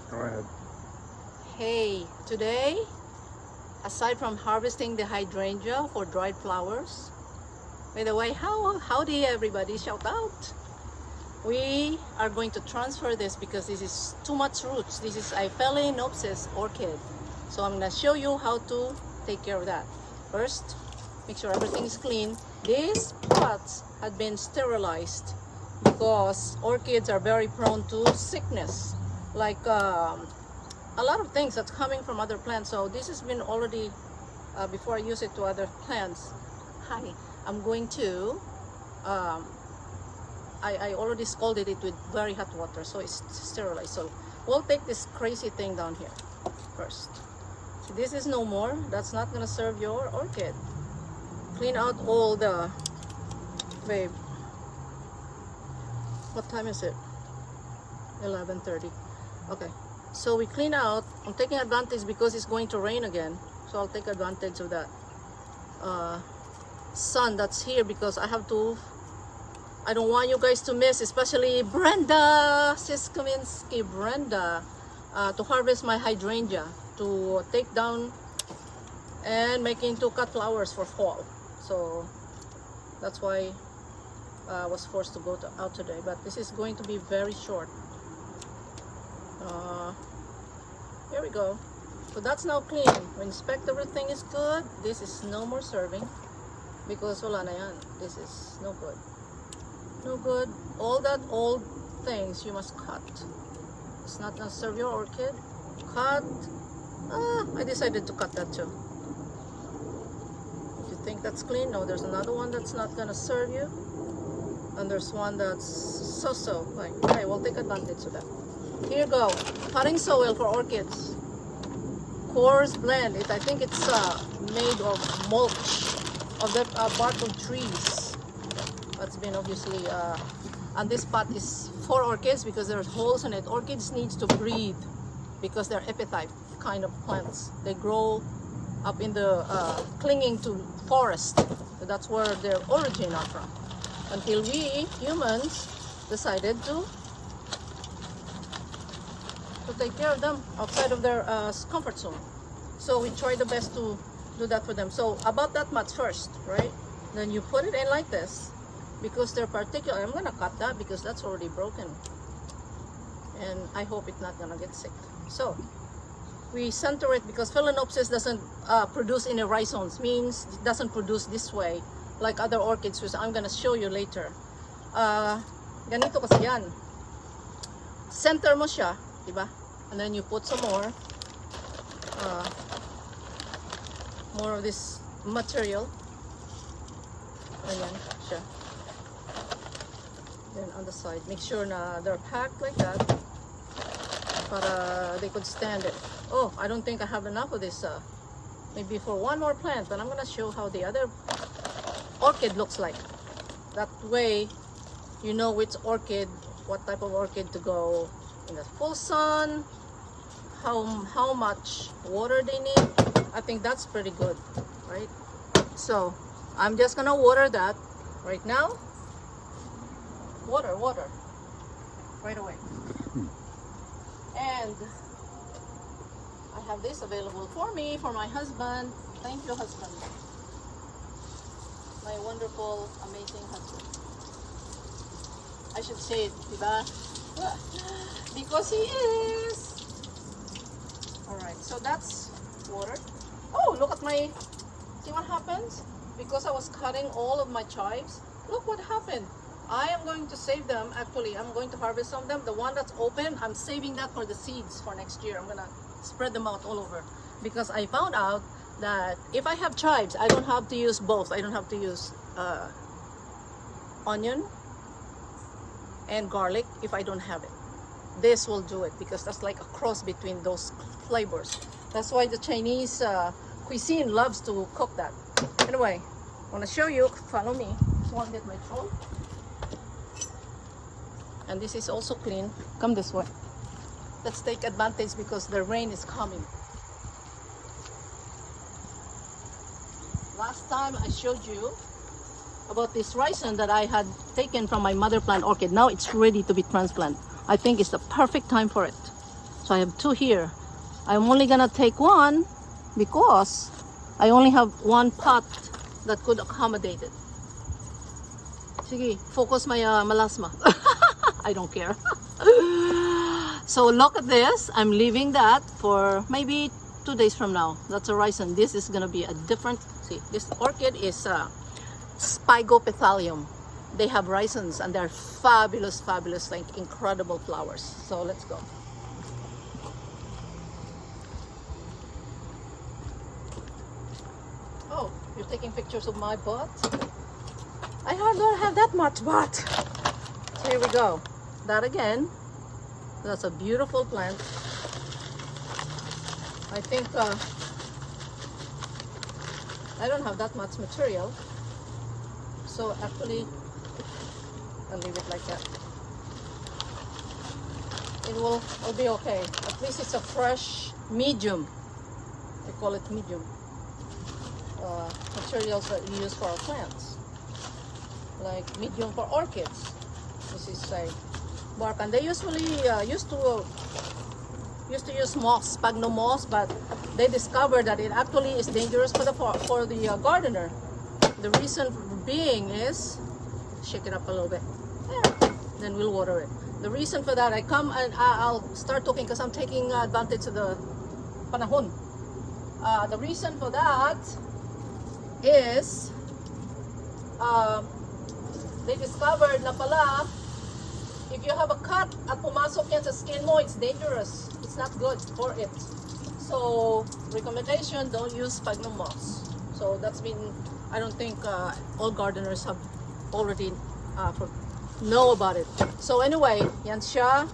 Go ahead. Hey, today, aside from harvesting the hydrangea for dried flowers, by the way, howdy everybody, shout out. We are going to transfer this because this is too much roots. This is Phalaenopsis orchid. So I'm gonna show you how to take care of that. First, make sure everything is clean. These pots had been sterilized because orchids are very prone to sickness, like a lot of things that's coming from other plants. So this has been already, before I use it to other plants. Hi, I'm going to, I already scalded it with very hot water, so it's sterilized. So we'll take this crazy thing down here first. So this is no more. That's not gonna serve your orchid. Clean out all the, babe, what time is it? 11:30. Okay, so we clean out. I'm taking advantage because it's going to rain again, so I'll take advantage of that sun that's here, because I don't want you guys to miss, especially Brenda Siskominski, Brenda, to harvest my hydrangea, to take down and make into cut flowers for fall. So that's why I was forced to go out today, but this is going to be very short. Here we go. So that's now clean. We inspect, everything is good. This is no more serving because wala na yan. This is no good. No good. All that old things you must cut. It's not gonna serve your orchid. Cut. I decided to cut that too. If you think that's clean, no, there's another one that's not gonna serve you. And there's one that's so-so. Like, okay, we'll take advantage of that. Here you go. Potting soil for orchids. Coarse blend. I think it's made of mulch of the bark of trees. That's been obviously, and this pot is for orchids because there's holes in it. Orchids needs to breathe because they're epiphyte kind of plants. They grow up in the clinging to forest. So that's where their origin are from. Until we humans decided to take care of them outside of their comfort zone. So we try the best to do that for them. So about that much first, right? Then you put it in like this because they're particular. I'm gonna cut that because that's already broken, and I hope it's not gonna get sick. So we center it because Phalaenopsis doesn't produce any rhizomes, means it doesn't produce this way like other orchids, which I'm gonna show you later. Ganito kasi yan. Center mo siya, diba? And then you put some more of this material. Ayan siya. Then on the side, make sure na they're packed like that para they could stand it. Oh, I don't think I have enough of this. Maybe for one more plant, but I'm gonna show how the other orchid looks like. That way you know which orchid, what type of orchid to go in the full sun, how much water they need. I think that's pretty good, right? So I'm just gonna water that right now. Water right away. And I have this available for me, for my husband. Thank you, husband. My wonderful, amazing husband. I should say it, diba? Because he is. Alright, so that's water. Oh, look at my, see what happens? Because I was cutting all of my chives, look what happened. I am going to save them. Actually, I'm going to harvest some of them. The one that's open, I'm saving that for the seeds for next year. I'm gonna spread them out all over, because I found out that if I have chives, I don't have to use both. I don't have to use onion and garlic if I don't have it. This will do it because that's like a cross between those flavors. That's why the Chinese cuisine loves to cook that. Anyway, I want to show you. Follow me. Just want to get my troll. And this is also clean. Come this way. Let's take advantage because the rain is coming. Last time I showed you about this rhizome that I had taken from my mother plant orchid. Now it's ready to be transplanted. I think it's the perfect time for it. So I have 2 here. I'm only gonna take 1 because I only have 1 pot that could accommodate it. Sige, focus my melasma. I don't care. So look at this. I'm leaving that for maybe 2 days from now. That's a rhizome. This is gonna be a different. See, this orchid is Spygo Pythalium. They have rhizomes and they're fabulous, fabulous, like incredible flowers. So let's go. Oh, you're taking pictures of my butt? I don't have that much butt. So here we go. That again. That's a beautiful plant. I think I don't have that much material. So actually, I'll leave it like that. It will be okay. At least it's a fresh medium. We call it medium. Materials that we use for our plants. Like medium for orchids. This is a bark, and they usually used to use moss, sphagnum moss, but they discovered that it actually is dangerous for the gardener. The reason being is, shake it up a little bit, there. Then we'll water it. The reason for that, I come and I'll start talking because I'm taking advantage of the panahon. The reason for that is they discovered na pala, if you have a cut at pumasok yan sa skin mo, it's dangerous. It's not good for it. So, recommendation, don't use sphagnum moss. So, that's been, I don't think all gardeners have already know about it. So, anyway, yan siya.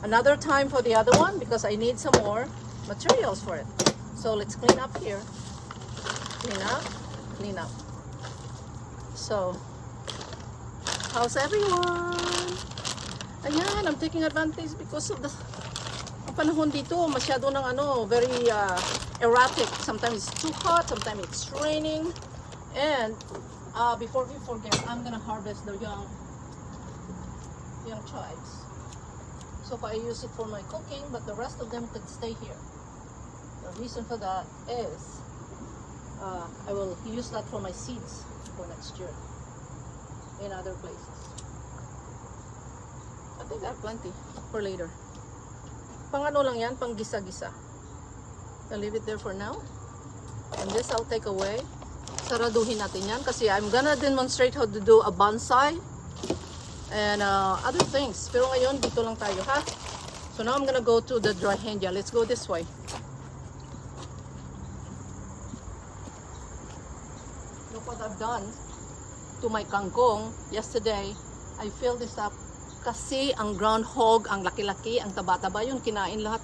Another time for the other one because I need some more materials for it. So, let's clean up here. Clean up. So, how's everyone? Ayan, I'm taking advantage because of the panahon dito, masyado ng very erratic. Sometimes it's too hot, sometimes it's raining. And before we forget, I'm gonna harvest the young chives. So I use it for my cooking, but the rest of them could stay here. The reason for that is I will use that for my seeds for next year in other places. I think I have plenty for later. Pang ano lang yan, pang gisa-gisa. I'll leave it there for now. And this I'll take away. Saraduhin natin yan kasi I'm gonna demonstrate how to do a bonsai and other things. Pero ngayon, dito lang tayo, ha? So now I'm gonna go to the dry hendia. Let's go this way. Look what I've done to my kangkong yesterday. I filled this up kasi ang groundhog, ang laki-laki, ang taba-taba, yun kinain lahat.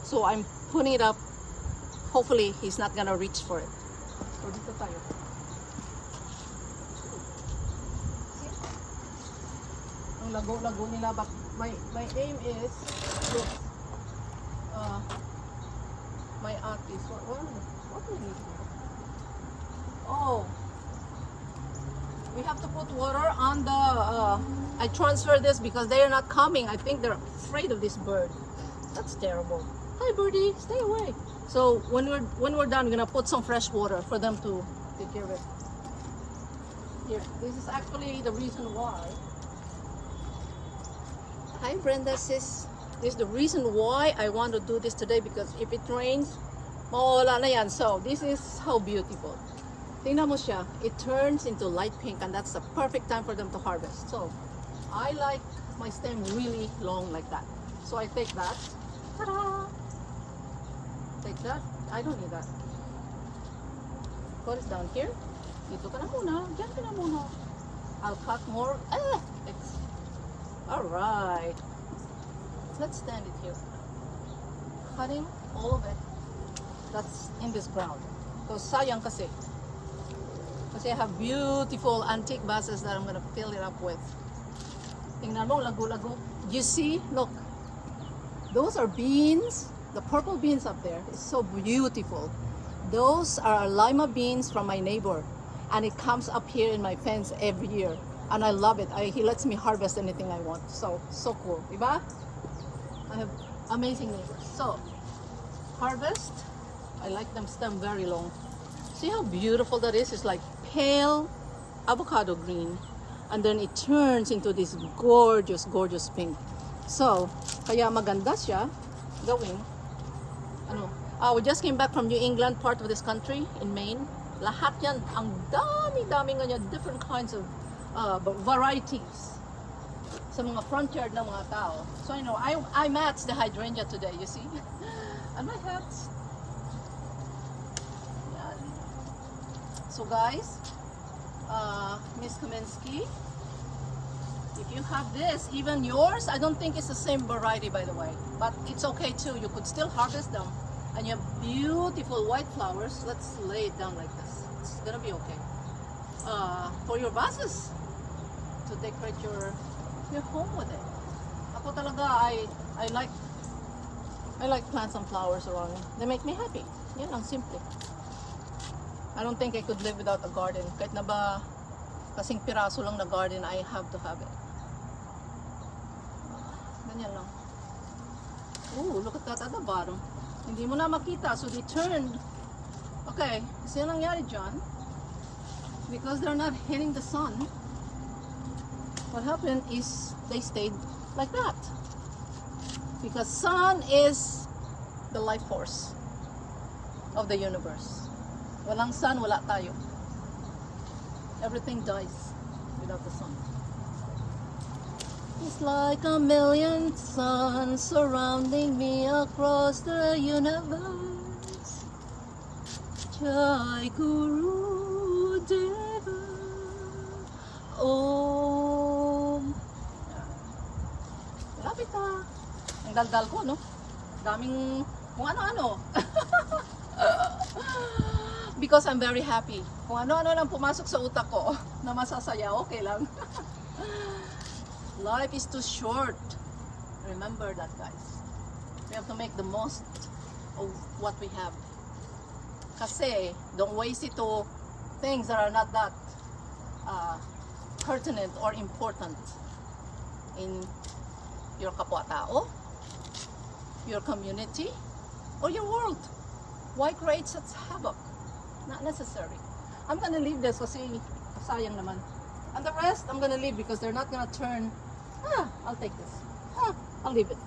So I'm putting it up. Hopefully he's not gonna reach for it. So dito tayo. See? Ang lago-lago nila, but my aim is to my artist. What do we need? Oh, we have to put water on the I transfer this because they are not coming. I think they're afraid of this bird. That's terrible. Hi birdie, stay away. So when we're done, we're gonna put some fresh water for them to take care of it. Here, this is actually the reason why. Hi Brenda sis. This is the reason why I want to do this today because if it rains, mawala na yan. So this is how beautiful. Tingnan mo siya, it turns into light pink and that's the perfect time for them to harvest. So, I like my stem really long like that. So I take that. Ta-da! Take that. I don't need that. Put it down here. Dito ka na muna. Diyan ka na muna. I'll cut more. Alright. Let's stand it here. Cutting all of it that's in this ground. Because sayang kasi. Kasi I have beautiful antique vases that I'm gonna fill it up with. Tingnan mo, lago-lago. You see? Look. Those are beans. The purple beans up there. It's so beautiful. Those are lima beans from my neighbor. And it comes up here in my fence every year. And I love it. He lets me harvest anything I want. So cool. Diba? I have Amazing neighbors. So, harvest. I like them stem very long. See how beautiful that is? It's like pale avocado green. And then it turns into this gorgeous, gorgeous pink. So, kaya maganda siya gawin. Ano? We just came back from New England, part of this country, in Maine. Lahat yan, ang dami-dami nga niya, different kinds of varieties sa mga front yard ng mga tao. So, you know, I matched the hydrangea today, you see? And my hats. Yan. So, guys, Miss Kaminsky, if you have this, even yours, I don't think it's the same variety, by the way, but it's okay too. You could still harvest them, and you have beautiful white flowers. Let's lay it down like this. It's gonna be okay. For your vases, to decorate your home with it. Ako talaga, I like plants and flowers around me. They make me happy. Yan lang, simple. I don't think I could live without a garden. Kahit na ba kasing piraso lang na garden, I have to have it. Ganyan lang. Ooh, look at that at the bottom. Hindi mo na makita, so they turned. Okay, kasi yung nangyari dyan, because they're not hitting the sun, what happened is they stayed like that. Because sun is the life force of the universe. Walang sun, wala tayo. Everything dies without the sun. It's like a million suns surrounding me across the universe. Jai Guru Deva Om. Malapit na. Ang daldal ko, no? Daming kung ano-ano. Because I'm very happy. Kung ano-ano lang pumasok sa utak ko na masasaya, okay lang. Life is too short. Remember that, guys. We have to make the most of what we have. Kasi, don't waste it to things that are not that pertinent or important in your kapwa-tao, your community, or your world. Why create such havoc? Not necessary. I'm gonna leave this kasi sayang naman. And the rest, I'm gonna leave because they're not gonna turn. I'll take this. I'll leave it.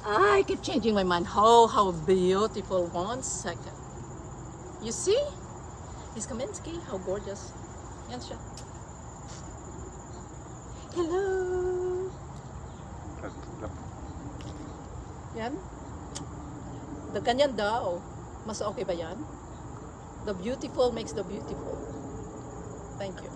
I keep changing my mind. How beautiful. 1 second. You see? Miss Kaminsky, how gorgeous. Yan siya. Hello. Yan. The ganyan daw. Mas okay ba yan? The beautiful makes the beautiful. Thank you.